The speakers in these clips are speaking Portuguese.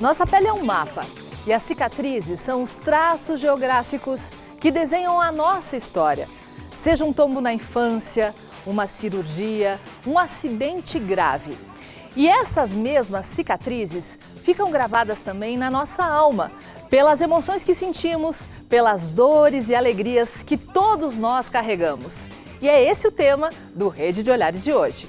Nossa pele é um mapa e as cicatrizes são os traços geográficos que desenham a nossa história. Seja um tombo na infância, uma cirurgia, um acidente grave. E essas mesmas cicatrizes ficam gravadas também na nossa alma, pelas emoções que sentimos, pelas dores e alegrias que todos nós carregamos. E é esse o tema do Rede de Olhares de hoje.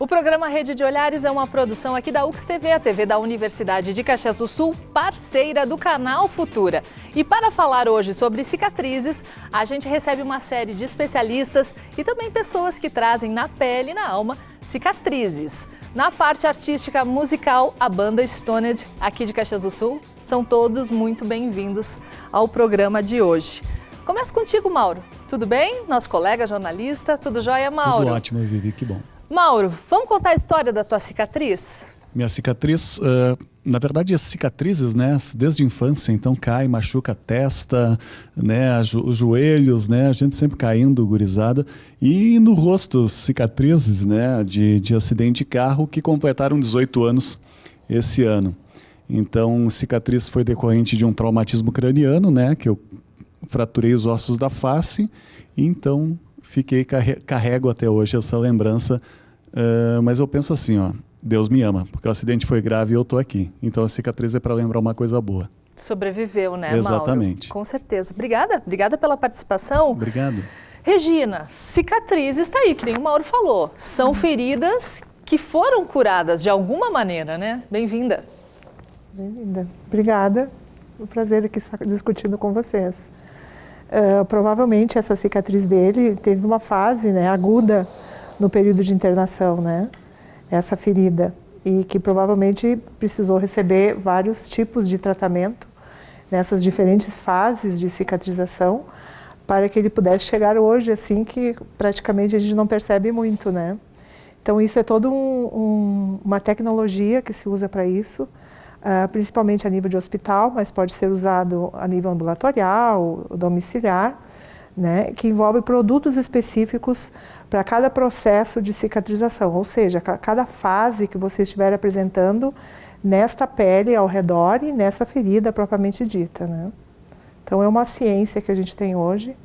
O programa Rede de Olhares é uma produção aqui da UX-TV, a TV da Universidade de Caxias do Sul, parceira do canal Futura. E para falar hoje sobre cicatrizes, a gente recebe uma série de especialistas e também pessoas que trazem na pele e na alma cicatrizes. Na parte artística musical, a banda Stoned, aqui de Caxias do Sul, são todos muito bem-vindos ao programa de hoje. Começo contigo, Mauro. Tudo bem? Nosso colega jornalista, tudo jóia, Mauro? Tudo ótimo, Vivi, que bom. Mauro, vamos contar a história da tua cicatriz? Minha cicatriz, na verdade, as cicatrizes, né, desde a infância, então cai, machuca a testa, né, os joelhos, né, a gente sempre caindo, gurizada, e no rosto, cicatrizes, né, de acidente de carro que completaram 18 anos esse ano. Então, cicatriz foi decorrente de um traumatismo craniano, né, que eu fraturei os ossos da face, e então carrego até hoje essa lembrança, mas eu penso assim, ó, Deus me ama, porque o acidente foi grave e eu tô aqui. Então a cicatriz é para lembrar uma coisa boa. Sobreviveu, né, Mauro? Exatamente. Com certeza. Obrigada pela participação. Obrigado. Regina, cicatrizes está aí, que nem o Mauro falou. São feridas que foram curadas de alguma maneira, né? Bem-vinda. Bem-vinda. Obrigada. É um prazer aqui estar discutindo com vocês. Provavelmente essa cicatriz dele teve uma fase, né, aguda no período de internação, né, essa ferida, e que provavelmente precisou receber vários tipos de tratamento nessas diferentes fases de cicatrização para que ele pudesse chegar hoje, assim, que praticamente a gente não percebe muito, né. Então isso é toda uma tecnologia que se usa para isso, principalmente a nível de hospital, mas pode ser usado a nível ambulatorial, domiciliar, né, que envolve produtos específicos para cada processo de cicatrização, ou seja, cada fase que você estiver apresentando nesta pele ao redor e nessa ferida propriamente dita, né. Então é uma ciência que a gente tem hoje,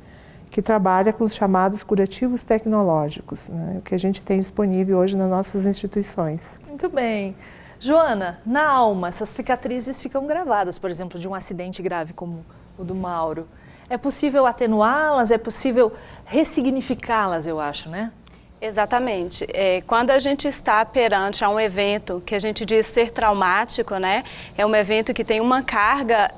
que trabalha com os chamados curativos tecnológicos, né, o que a gente tem disponível hoje nas nossas instituições. Muito bem. Joana, na alma, essas cicatrizes ficam gravadas, por exemplo, de um acidente grave como o do Mauro. É possível atenuá-las, é possível ressignificá-las, eu acho, né? Exatamente. Quando a gente está perante a um evento que a gente diz ser traumático, né? É um evento que tem uma carga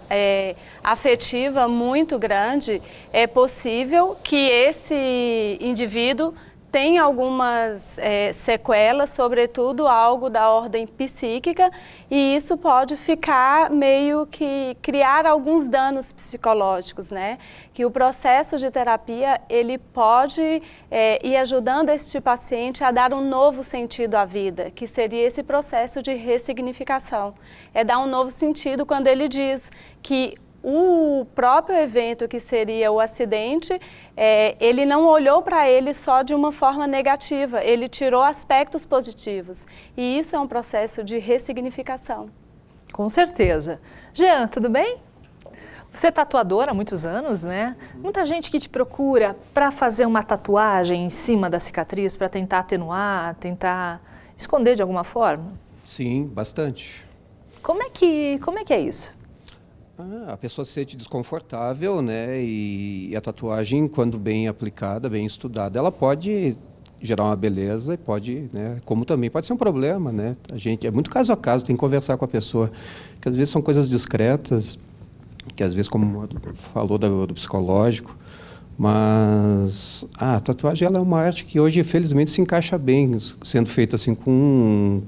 afetiva muito grande, é possível que esse indivíduo tem algumas sequelas, sobretudo algo da ordem psíquica, e isso pode ficar meio que criar alguns danos psicológicos, né? Que o processo de terapia, ele pode ir ajudando este paciente a dar um novo sentido à vida, que seria esse processo de ressignificação. É dar um novo sentido quando ele diz que o próprio evento, que seria o acidente, ele não olhou para ele só de uma forma negativa, ele tirou aspectos positivos. E isso é um processo de ressignificação. Com certeza. Jean, tudo bem? Você é tatuadora há muitos anos, né? Muita gente que te procura para fazer uma tatuagem em cima da cicatriz, para tentar atenuar, tentar esconder de alguma forma? Sim, bastante. Como é que é isso? A pessoa se sente desconfortável, né? E a tatuagem, quando bem aplicada, bem estudada, ela pode gerar uma beleza e pode, né? Como também pode ser um problema, né? É muito caso a caso, tem que conversar com a pessoa, que às vezes são coisas discretas, que às vezes, como falou do psicológico, mas a tatuagem ela é uma arte que hoje, felizmente, se encaixa bem, sendo feita assim,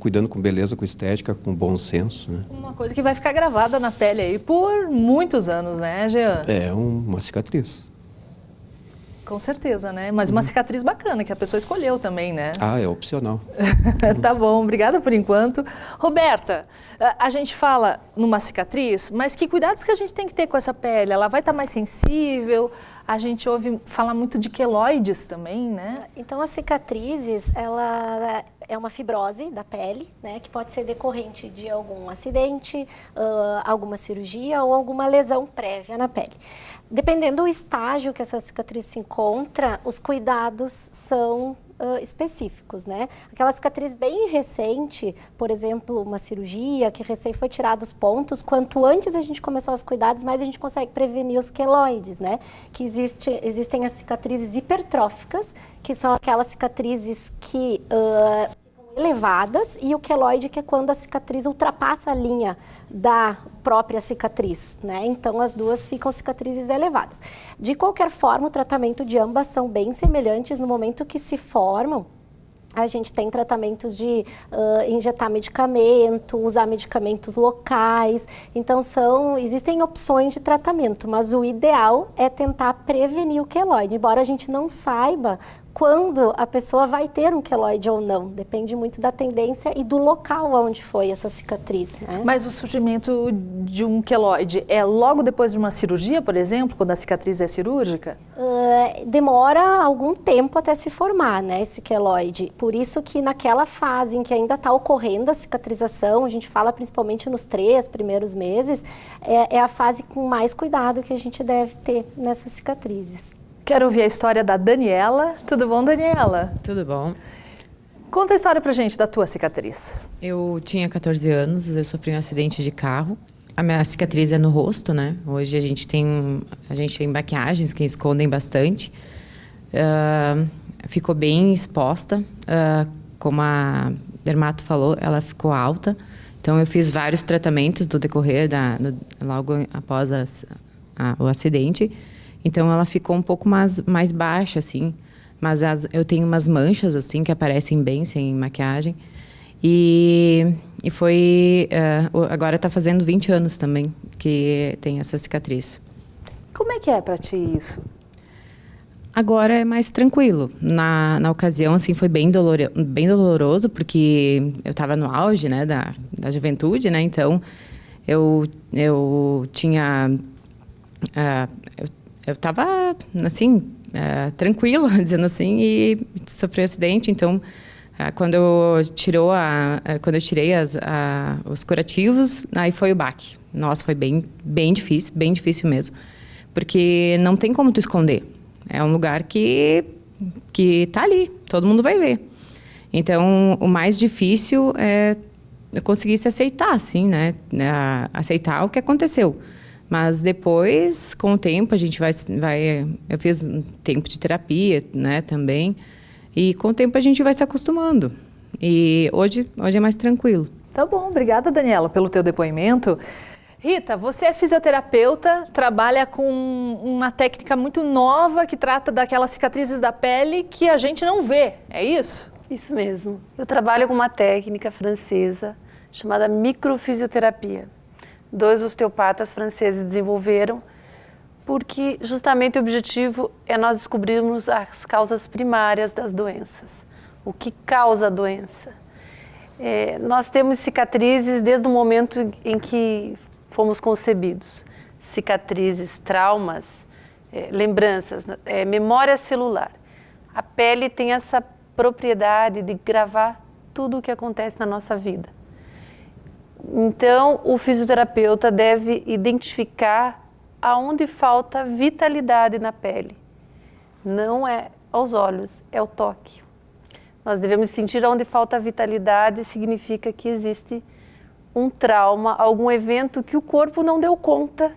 cuidando com beleza, com estética, com bom senso, né? Uma coisa que vai ficar gravada na pele aí por muitos anos, né, Jean? É uma cicatriz. Com certeza, né? Mas uma cicatriz bacana que a pessoa escolheu também, né? Ah, é opcional. Tá bom, obrigada por enquanto. Roberta, a gente fala numa cicatriz, mas que cuidados que a gente tem que ter com essa pele? Ela vai estar mais sensível? A gente ouve falar muito de queloides também, né? Então, as cicatrizes, ela é uma fibrose da pele, né, que pode ser decorrente de algum acidente, alguma cirurgia ou alguma lesão prévia na pele. Dependendo do estágio que essa cicatriz se encontra, os cuidados são específicos, né? Aquela cicatriz bem recente, por exemplo, uma cirurgia que recém foi tirado os pontos, quanto antes a gente começar os cuidados, mais a gente consegue prevenir os queloides, né? Que existem as cicatrizes hipertróficas, que são aquelas cicatrizes que elevadas, e o queloide, que é quando a cicatriz ultrapassa a linha da própria cicatriz, né? Então, as duas ficam cicatrizes elevadas. De qualquer forma, o tratamento de ambas são bem semelhantes. No momento que se formam, a gente tem tratamentos de injetar medicamento, usar medicamentos locais. Então, existem opções de tratamento, mas o ideal é tentar prevenir o queloide, embora a gente não saiba quando a pessoa vai ter um queloide ou não. Depende muito da tendência e do local onde foi essa cicatriz, né? Mas o surgimento de um queloide é logo depois de uma cirurgia, por exemplo, quando a cicatriz é cirúrgica? Demora algum tempo até se formar, né, esse queloide. Por isso que naquela fase em que ainda está ocorrendo a cicatrização, a gente fala principalmente nos 3 primeiros meses, é a fase com mais cuidado que a gente deve ter nessas cicatrizes. Quero ouvir a história da Daniela. Tudo bom, Daniela? Tudo bom. Conta a história pra gente da tua cicatriz. Eu tinha 14 anos, eu sofri um acidente de carro. A minha cicatriz é no rosto, né? Hoje a gente tem maquiagens que escondem bastante. Ficou bem exposta. Como a dermato falou, ela ficou alta. Então eu fiz vários tratamentos do decorrer, logo após o acidente. Então, ela ficou um pouco mais baixa, assim. Mas eu tenho umas manchas, assim, que aparecem bem sem maquiagem. E foi... agora está fazendo 20 anos também que tem essa cicatriz. Como é que é para ti isso? Agora é mais tranquilo. Na ocasião, assim, foi bem doloroso, porque eu estava no auge, né, da juventude, né? Então, eu tinha... Eu estava, assim, tranquila, dizendo assim, e sofri um acidente. Então, quando eu tirei os curativos, aí foi o baque. Nossa, foi bem difícil mesmo. Porque não tem como tu esconder. É um lugar que tá ali, todo mundo vai ver. Então, o mais difícil é eu conseguir se aceitar, assim, né? Aceitar o que aconteceu. Mas depois, com o tempo, a gente vai... Eu fiz um tempo de terapia, né, também. E com o tempo a gente vai se acostumando. E hoje é mais tranquilo. Tá bom, obrigada, Daniela, pelo teu depoimento. Rita, você é fisioterapeuta, trabalha com uma técnica muito nova que trata daquelas cicatrizes da pele que a gente não vê, é isso? Isso mesmo. Eu trabalho com uma técnica francesa chamada microfisioterapia. 2 osteopatas franceses desenvolveram, porque justamente o objetivo é nós descobrirmos as causas primárias das doenças. O que causa a doença? Nós temos cicatrizes desde o momento em que fomos concebidos. Cicatrizes, traumas, lembranças, memória celular. A pele tem essa propriedade de gravar tudo o que acontece na nossa vida. Então, o fisioterapeuta deve identificar aonde falta vitalidade na pele. Não é aos olhos, é o toque. Nós devemos sentir onde falta vitalidade, significa que existe um trauma, algum evento que o corpo não deu conta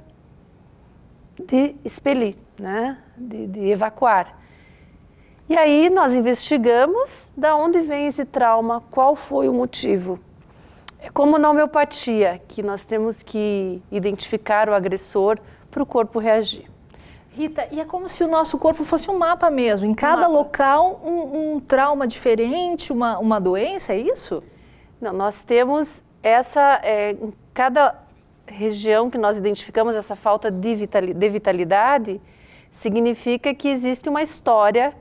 de expelir, né? de evacuar. E aí nós investigamos de onde vem esse trauma, qual foi o motivo. É como na homeopatia, que nós temos que identificar o agressor para o corpo reagir. Rita, e é como se o nosso corpo fosse um mapa mesmo, em cada local um trauma diferente, uma doença, é isso? Não, nós temos em cada região que nós identificamos essa falta de vitalidade, significa que existe uma história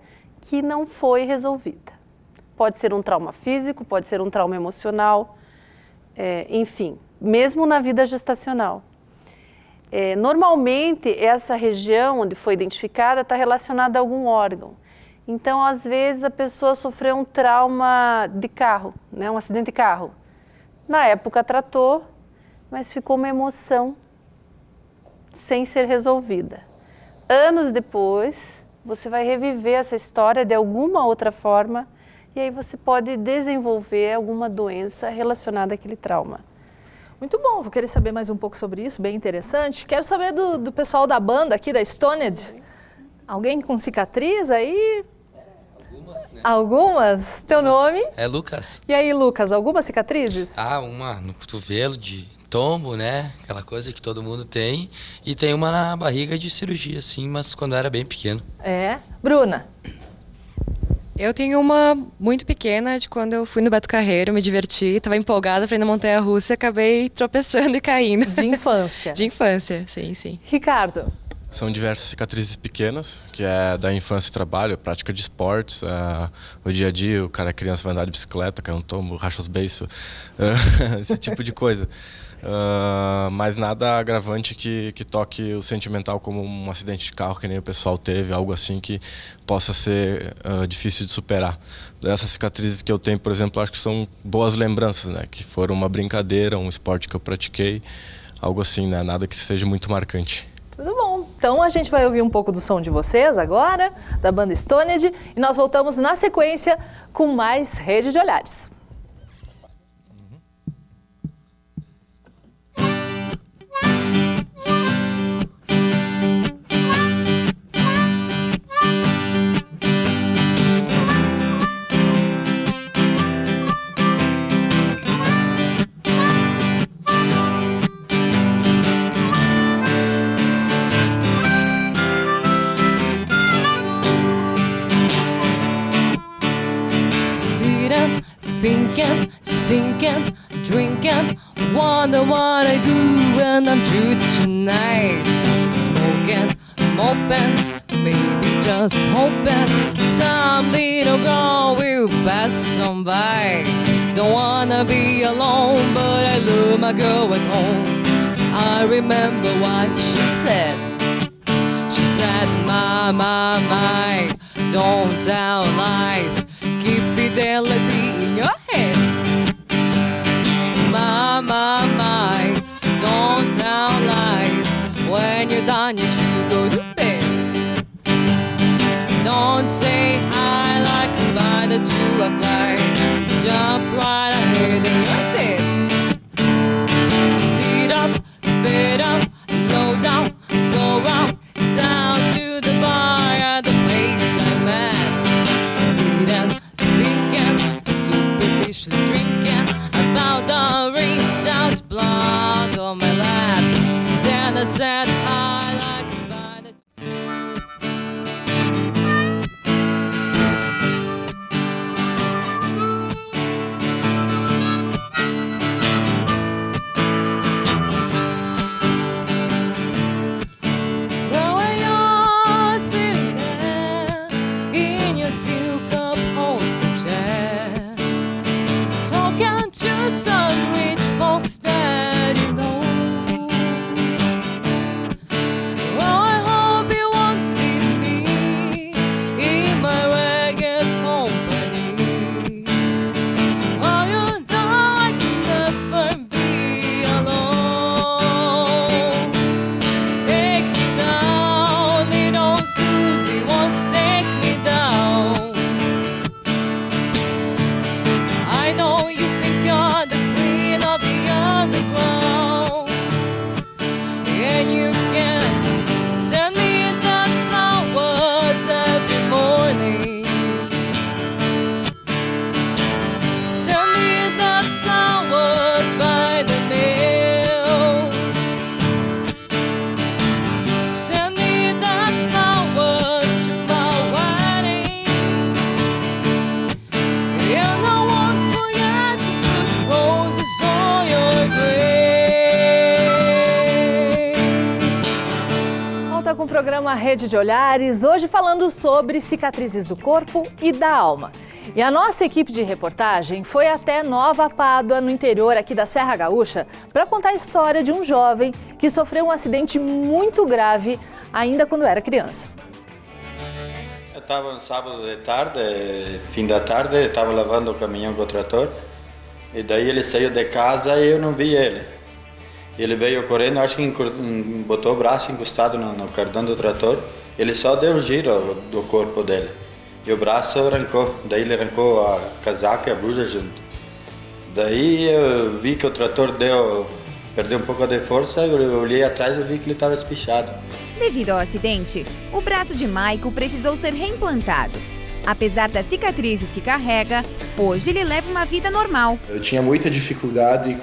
que não foi resolvida. Pode ser um trauma físico, pode ser um trauma emocional, enfim, mesmo na vida gestacional. Normalmente, essa região onde foi identificada está relacionada a algum órgão. Então, às vezes, a pessoa sofreu um trauma de carro, né, um acidente de carro. Na época tratou, mas ficou uma emoção sem ser resolvida. Anos depois, você vai reviver essa história de alguma outra forma e aí você pode desenvolver alguma doença relacionada àquele trauma. Muito bom, vou querer saber mais um pouco sobre isso, bem interessante. Quero saber do pessoal da banda aqui, da Stoned. Alguém com cicatriz aí? Algumas, né? Algumas? Teu nome? É Lucas. E aí, Lucas, algumas cicatrizes? Uma no cotovelo de tombo, né? Aquela coisa que todo mundo tem. E tem uma na barriga de cirurgia, assim, mas quando eu era bem pequeno. Bruna? Eu tenho uma muito pequena de quando eu fui no Beto Carreiro, me diverti, estava empolgada para ir na montanha-russa e acabei tropeçando e caindo. De infância? De infância, sim, sim. Ricardo? São diversas cicatrizes pequenas, que é da infância e trabalho, prática de esportes, o dia a dia, o cara criança vai andar de bicicleta, cai um tombo, racha os beiços, esse tipo de coisa. Mas nada agravante que toque o sentimental como um acidente de carro que nem o pessoal teve, algo assim que possa ser difícil de superar. Dessas cicatrizes que eu tenho, por exemplo, acho que são boas lembranças, né? Que foram uma brincadeira, um esporte que eu pratiquei, algo assim, né? Nada que seja muito marcante. Tudo bom. Então a gente vai ouvir um pouco do som de vocês agora, da banda Stoned, e nós voltamos na sequência com mais Rede de Olhares. Thinking, sinking, drinking, wonder what I do when I'm through tonight. Smoking, moping, maybe just hoping some little girl will pass on by. Don't wanna be alone, but I love my girl at home. I remember what she said. She said, my, don't tell lies. Keep fidelity in your head. My, don't tell lies. When you're done, you should go to bed. Don't say I like a spider to a fly. Jump right ahead in your head. Sit up, fed up, slow down, go round, down to the bar at the place I met. Sit and superficially drinking about the raised out blood on my lap. Then I said I like spider. Well, when you're sitting there in your silk upholstered chair, talking to some rich folks that you know. Well, I hope you won't see me in my ragged company. Oh, you know I can never be alone. Take me down, little Susie won't take me down. I know you think you're the queen of the underground, and you can send me the flowers every morning. Send me the flowers by the mail. Send me the flowers to my wedding. And I won't forget to put roses on your grave. com o programa Rede de Olhares, hoje falando sobre cicatrizes do corpo e da alma. E a nossa equipe de reportagem foi até Nova Pádua, no interior aqui da Serra Gaúcha, para contar a história de um jovem que sofreu um acidente muito grave ainda quando era criança. Eu estava no sábado de tarde, fim da tarde, estava lavando o caminhão com o trator, e daí ele saiu de casa e eu não vi ele. Ele veio correndo, acho que botou o braço encostado no cardão do trator, ele só deu um giro do corpo dele. E o braço arrancou, daí ele arrancou a casaca e a blusa junto. Daí eu vi que o trator perdeu um pouco de força, eu olhei atrás e vi que ele estava espichado. Devido ao acidente, o braço de Maico precisou ser reimplantado. Apesar das cicatrizes que carrega, hoje ele leva uma vida normal. Eu tinha muita dificuldade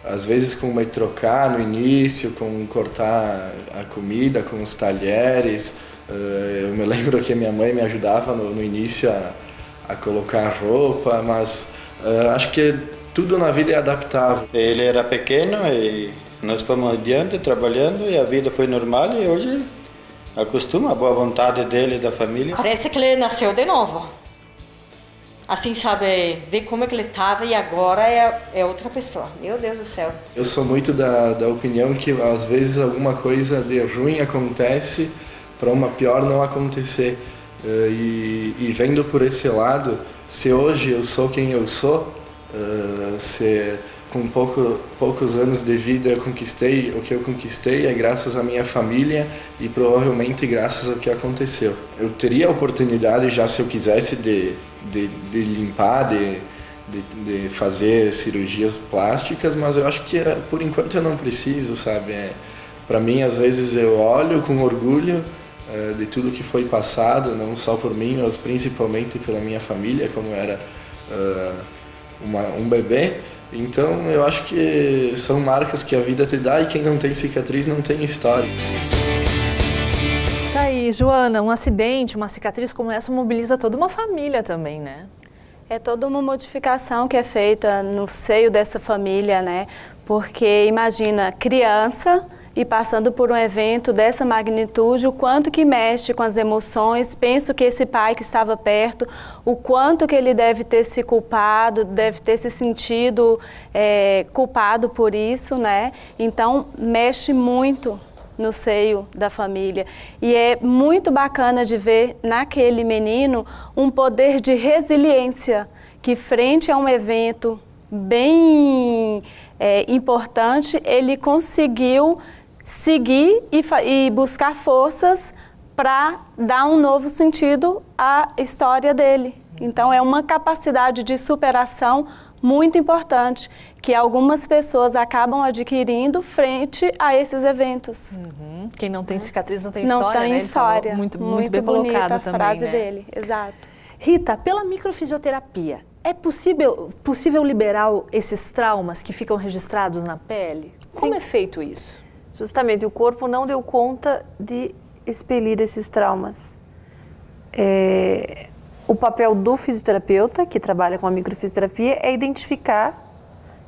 às vezes com me trocar no início, com cortar a comida com os talheres. Eu me lembro que minha mãe me ajudava no início a colocar roupa, mas acho que tudo na vida é adaptável. Ele era pequeno e nós fomos adiante trabalhando e a vida foi normal e hoje acostuma a boa vontade dele e da família. Parece que ele nasceu de novo. Assim, sabe, ver como é que ele estava e agora é outra pessoa. Meu Deus do céu. Eu sou muito da opinião que às vezes alguma coisa de ruim acontece para uma pior não acontecer. E vendo por esse lado, se hoje eu sou quem eu sou, se com poucos anos de vida eu conquistei o que eu conquistei, é graças à minha família e provavelmente graças ao que aconteceu. Eu teria a oportunidade já, se eu quisesse, de limpar, de fazer cirurgias plásticas, mas eu acho que por enquanto eu não preciso, sabe? Para mim, às vezes eu olho com orgulho de tudo que foi passado, não só por mim, mas principalmente pela minha família, como era um bebê. Então eu acho que são marcas que a vida te dá e quem não tem cicatriz não tem história. Tá aí, Joana, um acidente, uma cicatriz como essa mobiliza toda uma família também, né? É toda uma modificação que é feita no seio dessa família, né? Porque imagina, criança e passando por um evento dessa magnitude, o quanto que mexe com as emoções. Penso que esse pai que estava perto, o quanto que ele deve ter se culpado, deve ter se sentido culpado por isso, né? Então, mexe muito no seio da família. E é muito bacana de ver naquele menino um poder de resiliência, que frente a um evento bem importante, ele conseguiu seguir e buscar forças para dar um novo sentido à história dele. Então, é uma capacidade de superação muito importante, que algumas pessoas acabam adquirindo frente a esses eventos. Uhum. Quem não tem cicatriz não tem história, não tem, né? História. Muito bem colocado a também, frase né? dele, exato. Rita, pela microfisioterapia, é possível liberar esses traumas que ficam registrados na pele? Como é feito isso? Justamente, o corpo não deu conta de expelir esses traumas. O papel do fisioterapeuta, que trabalha com a microfisioterapia, é identificar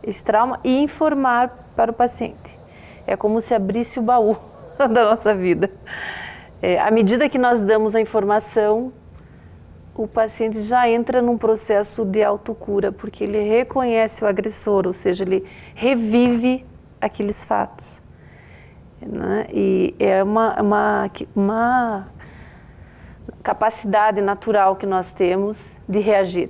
esse trauma e informar para o paciente. É como se abrisse o baú da nossa vida. À medida que nós damos a informação, o paciente já entra num processo de autocura, porque ele reconhece o agressor, ou seja, ele revive aqueles fatos. Né? E é uma capacidade natural que nós temos de reagir.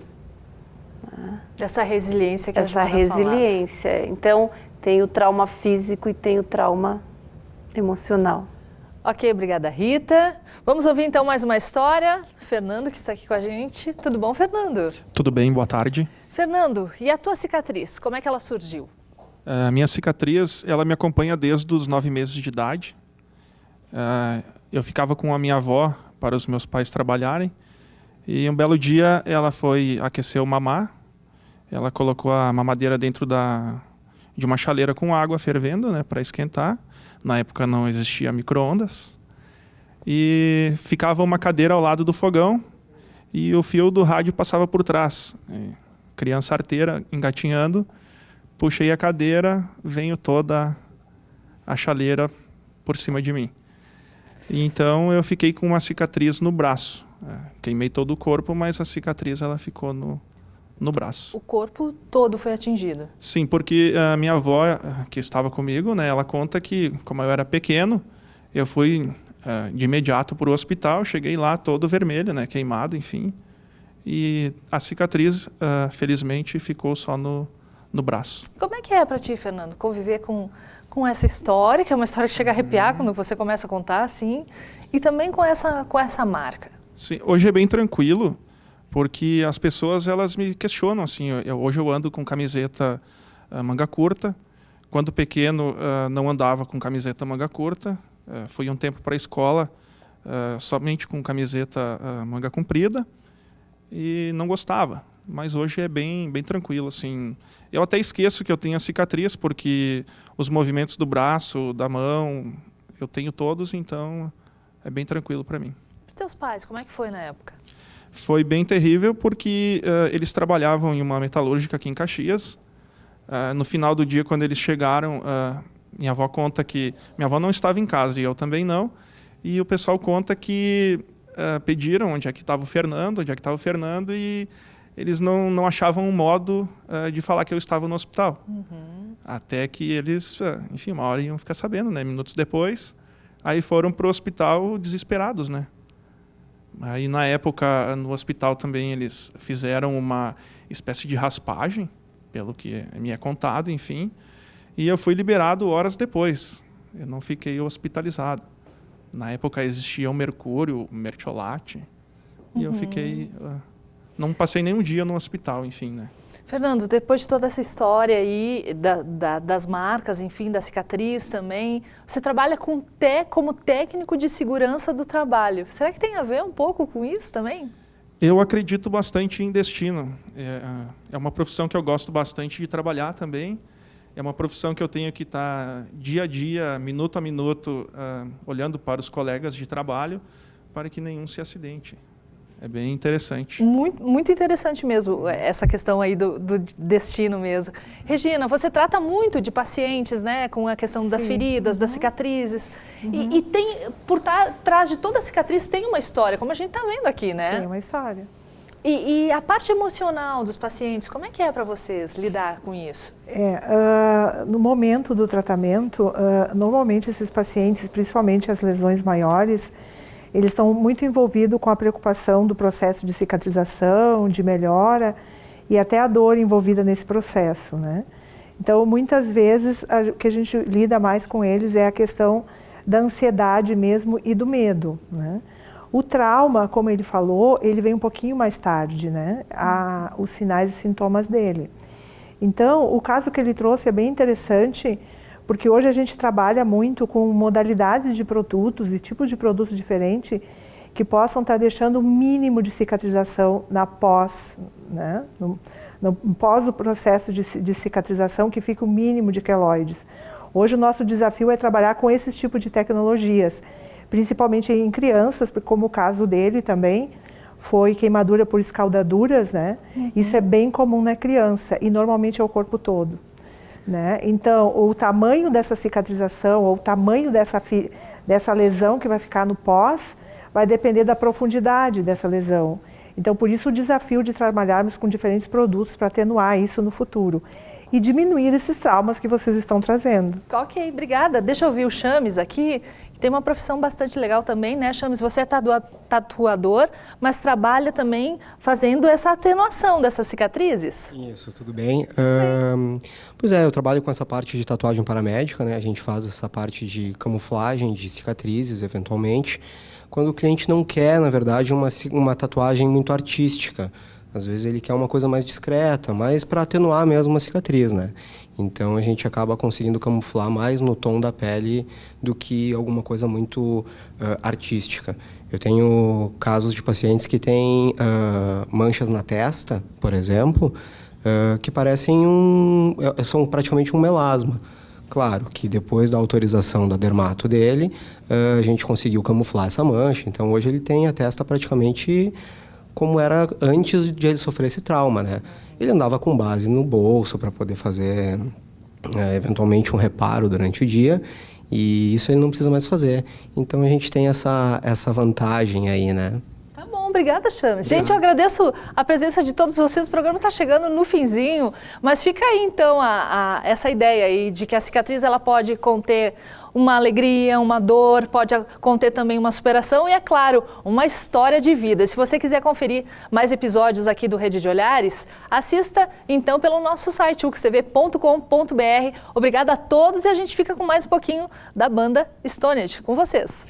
Essa resiliência que a Essa resiliência. Falava. Então, tem o trauma físico e tem o trauma emocional. Ok, obrigada, Rita. Vamos ouvir então mais uma história. Fernando, que está aqui com a gente. Tudo bom, Fernando? Tudo bem, boa tarde. Fernando, e a tua cicatriz, como é que ela surgiu? A minha cicatriz, ela me acompanha desde os 9 meses de idade. Eu ficava com a minha avó para os meus pais trabalharem. E um belo dia ela foi aquecer o mamar. Ela colocou a mamadeira dentro de uma chaleira com água fervendo, né, para esquentar. Na época não existia micro-ondas. E ficava uma cadeira ao lado do fogão e o fio do rádio passava por trás. Criança arteira, engatinhando. Puxei a cadeira, veio toda a chaleira por cima de mim. Então eu fiquei com uma cicatriz no braço. Queimei todo o corpo, mas a cicatriz ela ficou no braço. O corpo todo foi atingido? Sim, porque a minha avó, que estava comigo, né, ela conta que, como eu era pequeno, eu fui de imediato para o hospital, cheguei lá todo vermelho, né, queimado, enfim. E a cicatriz, felizmente, ficou só no braço. Como é que é para ti, Fernando, conviver com essa história, que é uma história que chega a arrepiar quando você começa a contar, assim, e também com essa marca? Sim, hoje é bem tranquilo, porque as pessoas elas me questionam, assim, hoje eu ando com camiseta manga curta, quando pequeno não andava com camiseta manga curta, fui um tempo para a escola somente com camiseta manga comprida e não gostava, mas hoje é bem tranquilo, assim. Eu até esqueço que eu tenho a cicatriz, porque os movimentos do braço, da mão, eu tenho todos, então é bem tranquilo para mim. E teus pais, como é que foi na época? Foi bem terrível porque eles trabalhavam em uma metalúrgica aqui em Caxias. No final do dia, quando eles chegaram, minha avó conta que minha avó não estava em casa e eu também não. E o pessoal conta que pediram onde é que estava o Fernando, e eles não achavam um modo de falar que eu estava no hospital. Uhum. Até que eles, enfim, uma hora iam ficar sabendo, né? Minutos depois, aí foram para o hospital desesperados, né? Aí, na época, no hospital também eles fizeram uma espécie de raspagem, pelo que me é contado, enfim, e eu fui liberado horas depois. Eu não fiquei hospitalizado. Na época existia o mercúrio, o mertiolate, e eu fiquei... não passei nenhum dia no hospital, enfim, né? Fernando, depois de toda essa história aí, das marcas, enfim, da cicatriz também, você trabalha como técnico de segurança do trabalho. Será que tem a ver um pouco com isso também? Eu acredito bastante em destino. É uma profissão que eu gosto bastante de trabalhar também. É uma profissão que eu tenho que estar dia a dia, minuto a minuto, olhando para os colegas de trabalho, para que nenhum se acidente. É bem interessante. Muito interessante mesmo, essa questão aí do destino mesmo. Regina, você trata muito de pacientes, né, com a questão das feridas, das cicatrizes. E tem, por trás de toda a cicatriz, tem uma história, como a gente está vendo aqui, né? Tem uma história. E a parte emocional dos pacientes, como é que é para vocês lidar com isso? No momento do tratamento, normalmente esses pacientes, principalmente as lesões maiores, eles estão muito envolvidos com a preocupação do processo de cicatrização, de melhora e até a dor envolvida nesse processo, né? Então, muitas vezes, o que a gente lida mais com eles é a questão da ansiedade mesmo e do medo, né? O trauma, como ele falou, ele vem um pouquinho mais tarde, né? Os sinais e sintomas dele. Então, o caso que ele trouxe é bem interessante, porque hoje a gente trabalha muito com modalidades de produtos e tipos de produtos diferentes que possam estar deixando o mínimo de cicatrização na pós, né? No pós o processo de cicatrização, que fica o mínimo de queloides. Hoje o nosso desafio é trabalhar com esses tipos de tecnologias, principalmente em crianças, como o caso dele também foi queimadura por escaldaduras, né? Isso é bem comum na criança e normalmente é o corpo todo. Né? Então, o tamanho dessa cicatrização ou o tamanho dessa lesão que vai ficar no pós vai depender da profundidade dessa lesão. Então, por isso o desafio de trabalharmos com diferentes produtos para atenuar isso no futuro e diminuir esses traumas que vocês estão trazendo. Ok, obrigada. Deixa eu ouvir o Chames aqui, que tem uma profissão bastante legal também, né, Chames? Você é tatuador, mas trabalha também fazendo essa atenuação dessas cicatrizes? Isso, tudo bem. Pois é, eu trabalho com essa parte de tatuagem paramédica, né? A gente faz essa parte de camuflagem de cicatrizes, eventualmente, quando o cliente não quer, na verdade, uma tatuagem muito artística. Às vezes ele quer uma coisa mais discreta, mais para atenuar mesmo uma cicatriz, né? Então a gente acaba conseguindo camuflar mais no tom da pele do que alguma coisa muito artística. Eu tenho casos de pacientes que têm manchas na testa, por exemplo, que parecem são praticamente um melasma. Claro que depois da autorização da dermato dele, a gente conseguiu camuflar essa mancha. Então hoje ele tem a testa praticamente como era antes de ele sofrer esse trauma, né? Ele andava com base no bolso para poder fazer eventualmente um reparo durante o dia E isso ele não precisa mais fazer. Então a gente tem essa vantagem aí, né? Tá bom, obrigada, Chames. Gente, eu agradeço a presença de todos vocês. O programa está chegando no finzinho, mas fica aí então essa ideia aí de que a cicatriz ela pode conter uma alegria, uma dor, pode conter também uma superação e, é claro, uma história de vida. Se você quiser conferir mais episódios aqui do Rede de Olhares, assista então pelo nosso site uxtv.com.br. Obrigada a todos e a gente fica com mais um pouquinho da banda Stoned com vocês.